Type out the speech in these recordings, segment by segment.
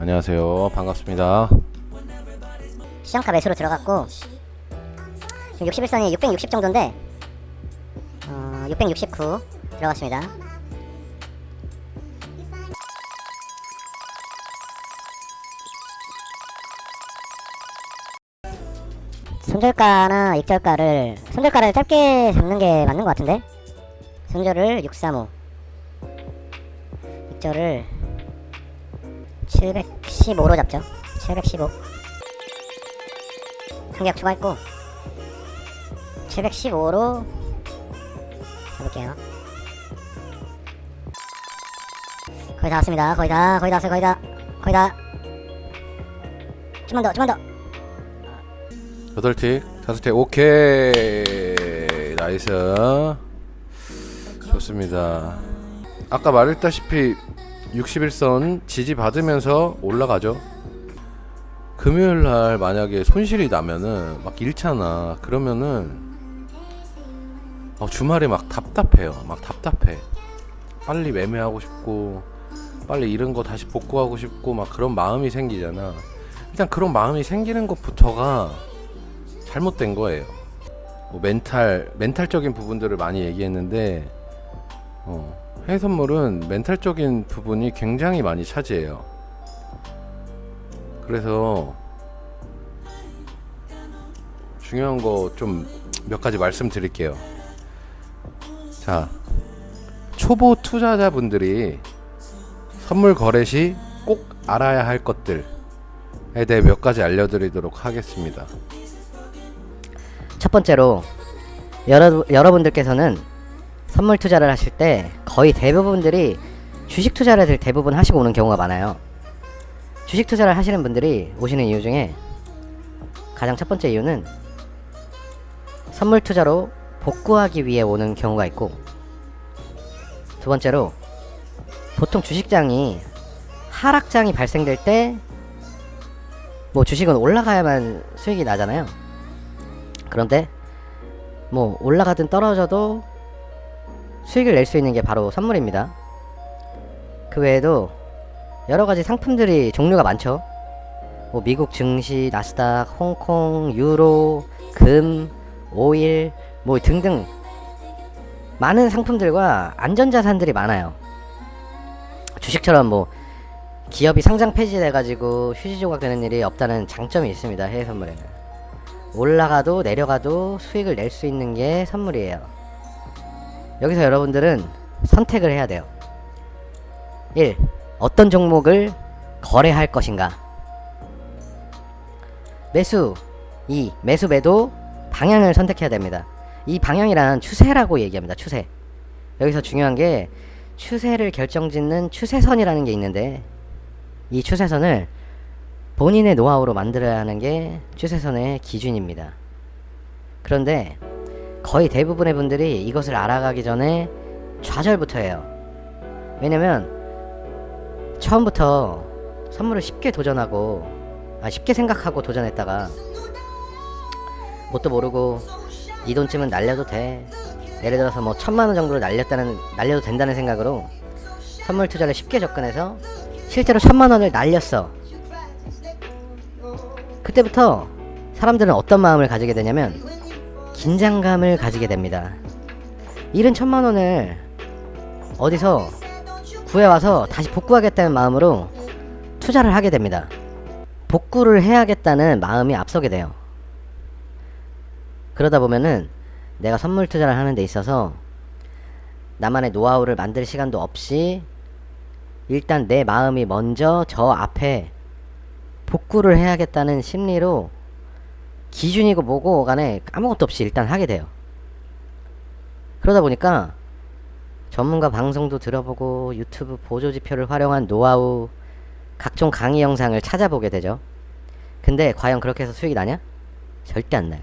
안녕하세요. 반갑습니다. 시장가 매수로 들어갔고 지금 61선이 660 정도인데 669 들어갔습니다. 손절가나 손절가를 짧게 잡는 게 맞는 것 같은데, 손절을 635, 익절을 715로 잡죠. 715 한계약 추가했고 715로 잡을게요. 거의 다 왔습니다. 거의 다 왔어요. 거의 다. 좀만 더. 8틱, 5틱, 오케이. 나이스. 좋습니다. 아까 말했다시피 61선 지지 받으면서 올라가죠. 금요일날 만약에 손실이 나면은 막 잃잖아. 그러면은 주말에 막 답답해요. 빨리 매매하고 싶고 빨리 잃은 거 다시 복구하고 싶고 막 그런 마음이 생기잖아. 일단 그런 마음이 생기는 것부터가 잘못된 거예요. 뭐 멘탈적인 부분들을 많이 얘기했는데 해외 선물은 멘탈적인 부분이 굉장히 많이 차지해요. 그래서 중요한 거 좀 몇 가지 말씀드릴게요. 자, 초보 투자자분들이 선물 거래 시 꼭 알아야 할 것들에 대해 몇 가지 알려드리도록 하겠습니다. 첫 번째로 여러분들께서는 선물 투자를 하실 때 거의 대부분들이 주식 투자를 대부분 하시고 오는 경우가 많아요. 주식 투자를 하시는 분들이 오시는 이유 중에 가장 첫 번째 이유는 선물 투자로 복구하기 위해 오는 경우가 있고, 두 번째로 보통 주식장이 하락장이 발생될 때 뭐 주식은 올라가야만 수익이 나잖아요. 그런데 뭐 올라가든 떨어져도 수익을 낼 수 있는 게 바로 선물입니다. 그 외에도 여러가지 상품들이 종류가 많죠. 뭐 미국 증시, 나스닥, 홍콩, 유로, 금, 오일 뭐 등등 많은 상품들과 안전자산들이 많아요. 주식처럼 뭐 기업이 상장 폐지돼가지고 휴지조각 되는 일이 없다는 장점이 있습니다. 해외 선물에는 올라가도 내려가도 수익을 낼 수 있는 게 선물이에요. 여기서 여러분들은 선택을 해야 돼요. 1. 어떤 종목을 거래할 것인가. 매수. 2. 매수 매도 방향을 선택해야 됩니다. 이 방향이란 추세라고 얘기합니다. 추세. 여기서 중요한 게 추세를 결정짓는 추세선이라는 게 있는데, 이 추세선을 본인의 노하우로 만들어야 하는 게 추세선의 기준입니다. 그런데 거의 대부분의 분들이 이것을 알아가기 전에 좌절부터 해요. 왜냐면 처음부터 선물을 쉽게 생각하고 도전했다가 뭣도 모르고 이 돈쯤은 날려도 돼, 예를 들어서 뭐 1000만원 정도를 날려도 된다는 생각으로 선물 투자를 쉽게 접근해서 실제로 1000만원을 날렸어. 그때부터 사람들은 어떤 마음을 가지게 되냐면 긴장감을 가지게 됩니다. 잃은 1000만원을 어디서 구해와서 다시 복구하겠다는 마음으로 투자를 하게 됩니다. 복구를 해야겠다는 마음이 앞서게 돼요. 그러다 보면은 내가 선물 투자를 하는 데 있어서 나만의 노하우를 만들 시간도 없이 일단 내 마음이 먼저 저 앞에 복구를 해야겠다는 심리로 기준이고 뭐고 간에 아무것도 없이 일단 하게 돼요. 그러다 보니까 전문가 방송도 들어보고 유튜브 보조지표를 활용한 노하우, 각종 강의 영상을 찾아보게 되죠. 근데 과연 그렇게 해서 수익이 나냐? 절대 안 나요.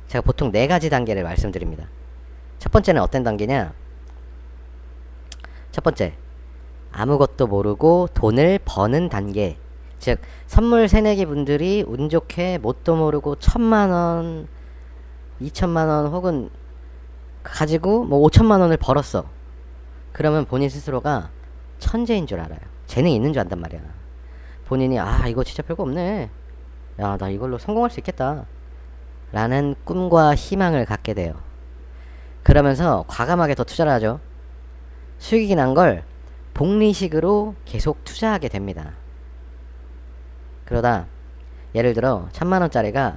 제가 보통 4가지 단계를 말씀드립니다. 첫 번째는 어떤 단계냐? 첫 번째, 아무것도 모르고 돈을 버는 단계. 즉 선물 새내기 분들이 운 좋게 뭣도 모르고 1000만원, 2000만원 혹은 가지고 뭐 5000만원을 벌었어. 그러면 본인 스스로가 천재인 줄 알아요. 재능이 있는 줄 안단 말이야. 본인이 이거 진짜 별거 없네, 야 나 이걸로 성공할 수 있겠다 라는 꿈과 희망을 갖게 돼요. 그러면서 과감하게 더 투자를 하죠. 수익이 난 걸 복리식으로 계속 투자하게 됩니다. 그러다 예를 들어 1000만원짜리가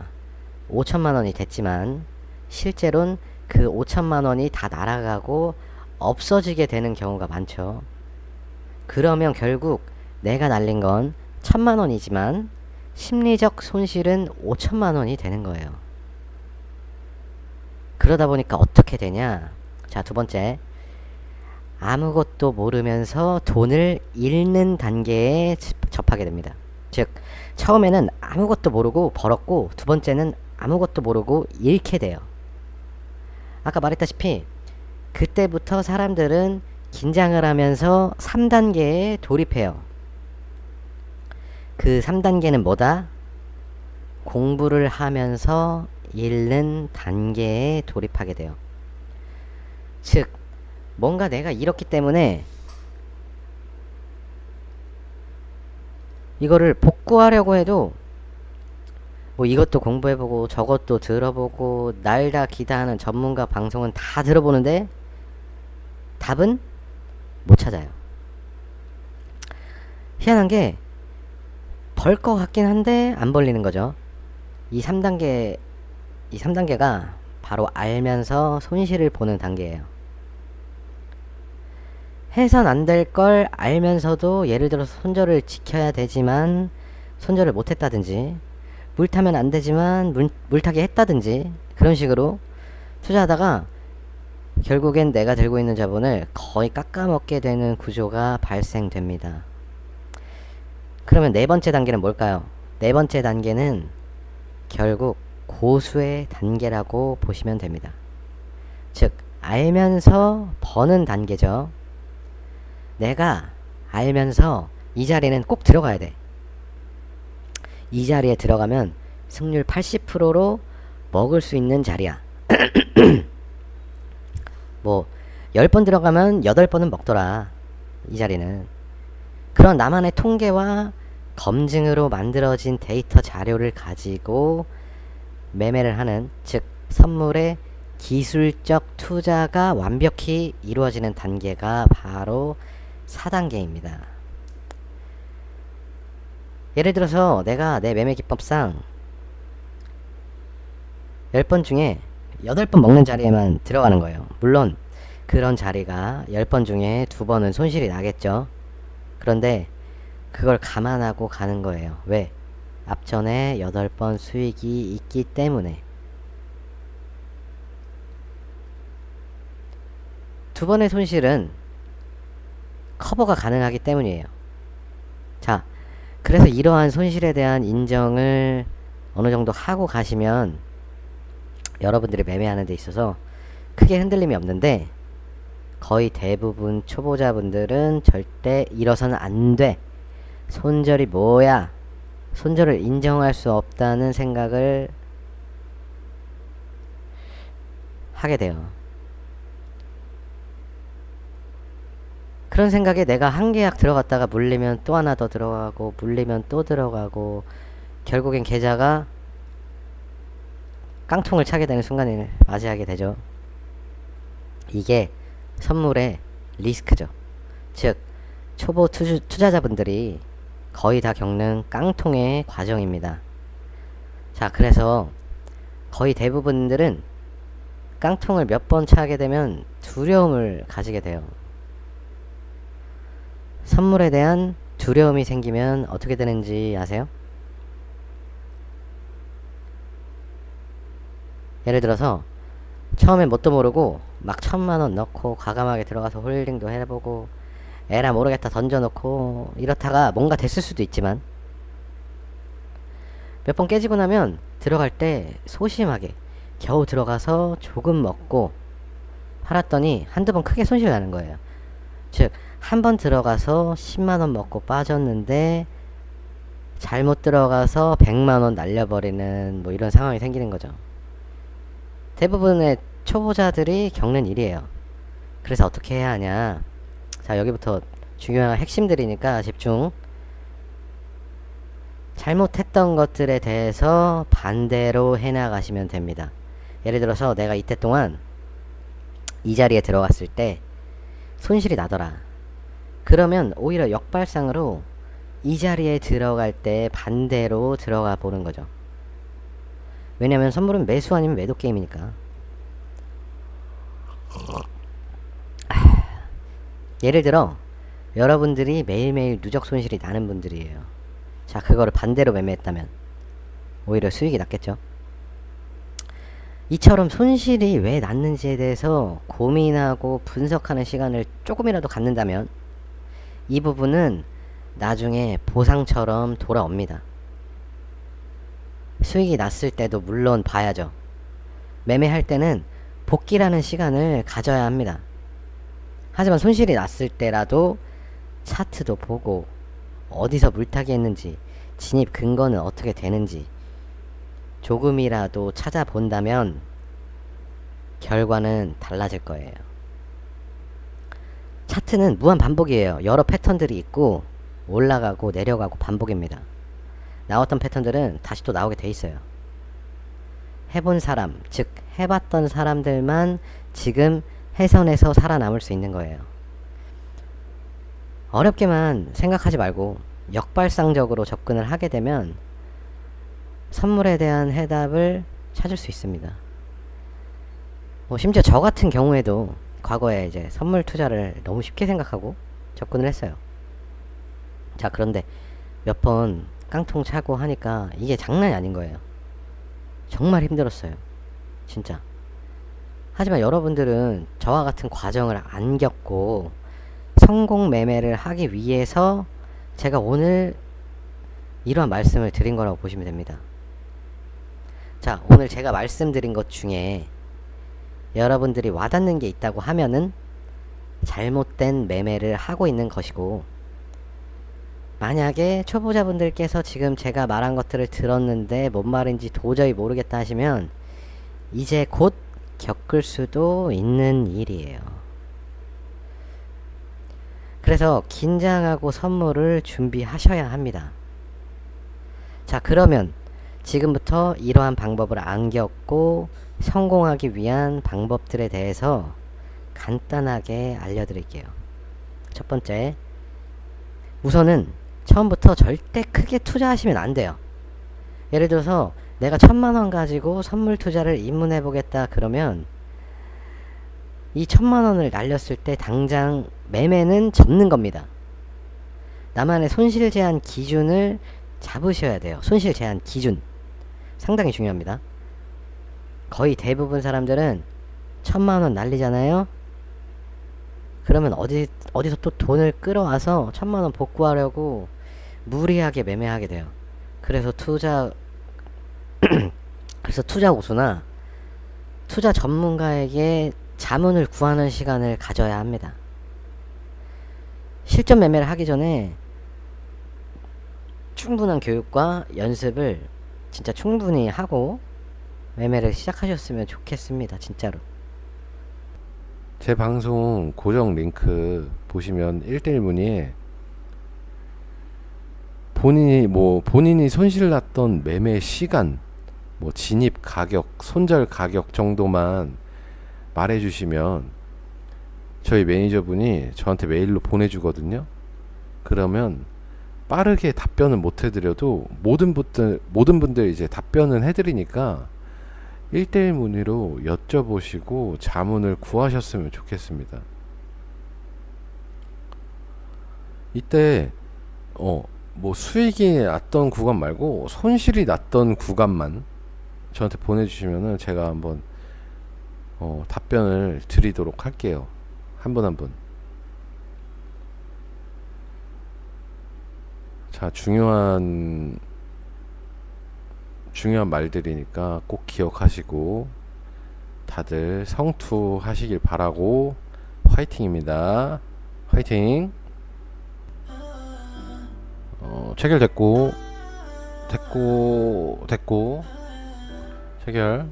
5천만원이 됐지만 실제로는 그 5천만원이 다 날아가고 없어지게 되는 경우가 많죠. 그러면 결국 내가 날린 건 1000만원이지만 심리적 손실은 5천만원이 되는 거예요. 그러다 보니까 어떻게 되냐? 자, 두 번째, 아무것도 모르면서 돈을 잃는 단계에 접하게 됩니다. 즉, 처음에는 아무것도 모르고 벌었고, 두 번째는 아무것도 모르고 잃게 돼요. 아까 말했다시피 그때부터 사람들은 긴장을 하면서 3단계에 돌입해요. 그 3단계는 뭐다? 공부를 하면서 잃는 단계에 돌입하게 돼요. 즉, 뭔가 내가 잃었기 때문에 이거를 복구하려고 해도 뭐 이것도 공부해보고 저것도 들어보고 날다 기다 하는 전문가 방송은 다 들어보는데 답은 못 찾아요. 희한한 게 벌 것 같긴 한데 안 벌리는 거죠. 이 3단계가 바로 알면서 손실을 보는 단계예요. 해선 안 될 걸 알면서도 예를 들어서 손절을 지켜야 되지만 손절을 못 했다든지, 물 타면 안 되지만 물 타게 했다든지, 그런 식으로 투자하다가 결국엔 내가 들고 있는 자본을 거의 깎아먹게 되는 구조가 발생됩니다. 그러면 네 번째 단계는 뭘까요? 네 번째 단계는 결국 고수의 단계라고 보시면 됩니다. 즉, 알면서 버는 단계죠. 내가 알면서 이 자리는 꼭 들어가야 돼. 이 자리에 들어가면 승률 80%로 먹을 수 있는 자리야. 뭐 10번 들어가면 8번은 먹더라, 이 자리는. 그런 나만의 통계와 검증으로 만들어진 데이터 자료를 가지고 매매를 하는, 즉 선물의 기술적 투자가 완벽히 이루어지는 단계가 바로 4단계입니다. 예를 들어서 내가 내 매매 기법상 10번 중에 8번 먹는 자리에만 들어가는 거예요. 물론 그런 자리가 10번 중에 2번은 손실이 나겠죠. 그런데 그걸 감안하고 가는 거예요. 왜? 앞전에 8번 수익이 있기 때문에. 2번의 손실은 커버가 가능하기 때문이에요. 자, 그래서 이러한 손실에 대한 인정을 어느 정도 하고 가시면 여러분들이 매매하는 데 있어서 크게 흔들림이 없는데, 거의 대부분 초보자분들은 절대 이러서는 안 돼, 손절이 뭐야, 손절을 인정할 수 없다는 생각을 하게 돼요. 그런 생각에 내가 한 계약 들어갔다가 물리면 또 하나 더 들어가고, 물리면 또 들어가고, 결국엔 계좌가 깡통을 차게 되는 순간을 맞이하게 되죠. 이게 선물의 리스크죠. 즉, 초보 투자자분들이 거의 다 겪는 깡통의 과정입니다. 자, 그래서 거의 대부분들은 깡통을 몇 번 차게 되면 두려움을 가지게 돼요. 선물에 대한 두려움이 생기면 어떻게 되는지 아세요? 예를 들어서 처음에 뭣도 모르고 막 1000만원 넣고 과감하게 들어가서 홀딩도 해보고 에라 모르겠다 던져놓고 이렇다가 뭔가 됐을 수도 있지만, 몇 번 깨지고 나면 들어갈 때 소심하게 겨우 들어가서 조금 먹고 팔았더니 한두 번 크게 손실 나는 거예요. 즉, 한 번 들어가서 10만원 먹고 빠졌는데 잘못 들어가서 100만원 날려버리는 뭐 이런 상황이 생기는 거죠. 대부분의 초보자들이 겪는 일이에요. 그래서 어떻게 해야 하냐. 자, 여기부터 중요한 핵심들이니까 집중. 잘못했던 것들에 대해서 반대로 해나가시면 됩니다. 예를 들어서 내가 이때 동안 이 자리에 들어갔을 때 손실이 나더라. 그러면 오히려 역발상으로 이 자리에 들어갈 때 반대로 들어가 보는 거죠. 왜냐면 선물은 매수 아니면 매도 게임이니까. 예를 들어 여러분들이 매일매일 누적 손실이 나는 분들이에요. 자, 그거를 반대로 매매했다면 오히려 수익이 났겠죠. 이처럼 손실이 왜 났는지에 대해서 고민하고 분석하는 시간을 조금이라도 갖는다면 이 부분은 나중에 보상처럼 돌아옵니다. 수익이 났을 때도 물론 봐야죠. 매매할 때는 복귀라는 시간을 가져야 합니다. 하지만 손실이 났을 때라도 차트도 보고 어디서 물타기 했는지 진입 근거는 어떻게 되는지 조금이라도 찾아본다면 결과는 달라질 거예요. 차트는 무한 반복이에요. 여러 패턴들이 있고 올라가고 내려가고 반복입니다. 나왔던 패턴들은 다시 또 나오게 돼 있어요. 해본 사람, 즉 해봤던 사람들만 지금 해선에서 살아남을 수 있는 거예요. 어렵게만 생각하지 말고 역발상적으로 접근을 하게 되면 선물에 대한 해답을 찾을 수 있습니다. 심지어 저 같은 경우에도 과거에 이제 선물 투자를 너무 쉽게 생각하고 접근을 했어요. 자, 그런데 몇 번 깡통 차고 하니까 이게 장난이 아닌 거예요. 정말 힘들었어요. 진짜. 하지만 여러분들은 저와 같은 과정을 안 겪고 성공 매매를 하기 위해서 제가 오늘 이러한 말씀을 드린 거라고 보시면 됩니다. 자, 오늘 제가 말씀드린 것 중에 여러분들이 와닿는 게 있다고 하면은 잘못된 매매를 하고 있는 것이고, 만약에 초보자분들께서 지금 제가 말한 것들을 들었는데 뭔 말인지 도저히 모르겠다 하시면 이제 곧 겪을 수도 있는 일이에요. 그래서 긴장하고 선물을 준비하셔야 합니다. 자, 그러면 지금부터 이러한 방법을 안 겪고 성공하기 위한 방법들에 대해서 간단하게 알려드릴게요. 첫 번째, 우선은 처음부터 절대 크게 투자하시면 안 돼요. 예를 들어서 내가 1000만원 가지고 선물 투자를 입문해 보겠다 그러면 이 1000만원을 날렸을 때 당장 매매는 접는 겁니다. 나만의 손실 제한 기준을 잡으셔야 돼요. 손실 제한 기준 상당히 중요합니다. 거의 대부분 사람들은 1000만원 날리잖아요. 그러면 어디서 또 돈을 끌어와서 1000만원 복구하려고 무리하게 매매하게 돼요. 그래서 투자 고수나 투자 전문가에게 자문을 구하는 시간을 가져야 합니다. 실전 매매를 하기 전에 충분한 교육과 연습을 진짜 충분히 하고 매매를 시작하셨으면 좋겠습니다. 진짜로. 제 방송 고정 링크 보시면 1대1 문의에 본인이 손실 났던 매매 시간, 진입 가격, 손절 가격 정도만 말해주시면 저희 매니저분이 저한테 메일로 보내주거든요. 그러면 빠르게 답변을 못 해드려도 모든 분들 이제 답변은 해드리니까 1대1 문의로 여쭤보시고 자문을 구하셨으면 좋겠습니다. 이때 수익이 났던 구간 말고 손실이 났던 구간만 저한테 보내주시면은 제가 한번 답변을 드리도록 할게요. 한 분 한 분. 자, 중요한 말들이니까 꼭 기억하시고 다들 성투하시길 바라고, 화이팅입니다. 화이팅. 체결됐고 체결.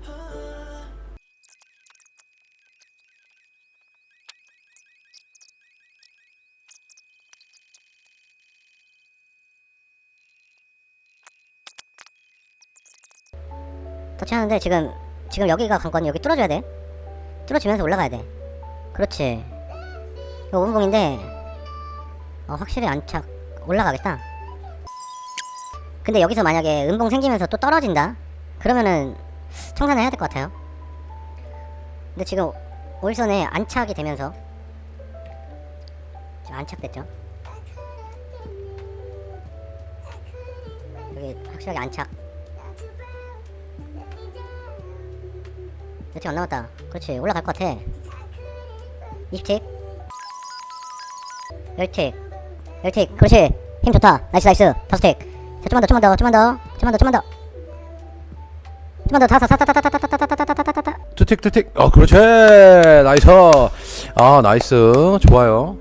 터치하는데 지금 여기가 관건이 여기 뚫어줘야 돼. 뚫어주면서 올라가야 돼. 그렇지. 이거 오른봉인데 확실히 안착 올라가겠다. 근데 여기서 만약에 은봉 생기면서 또 떨어진다 그러면은 청산을 해야 될 것 같아요. 근데 지금 올선에 안착이 되면서 지금 안착됐죠. 여기 확실하게 안착. 몇 틱 안 남았다. 그렇지, 올라갈 것 같아. 20틱 10틱 10틱. 그렇지, 힘 좋다. 나이스 나이스. 5틱. 자, 좀만 더 투틱 투틱. 그렇지. 나이스. 나이스. 좋아요.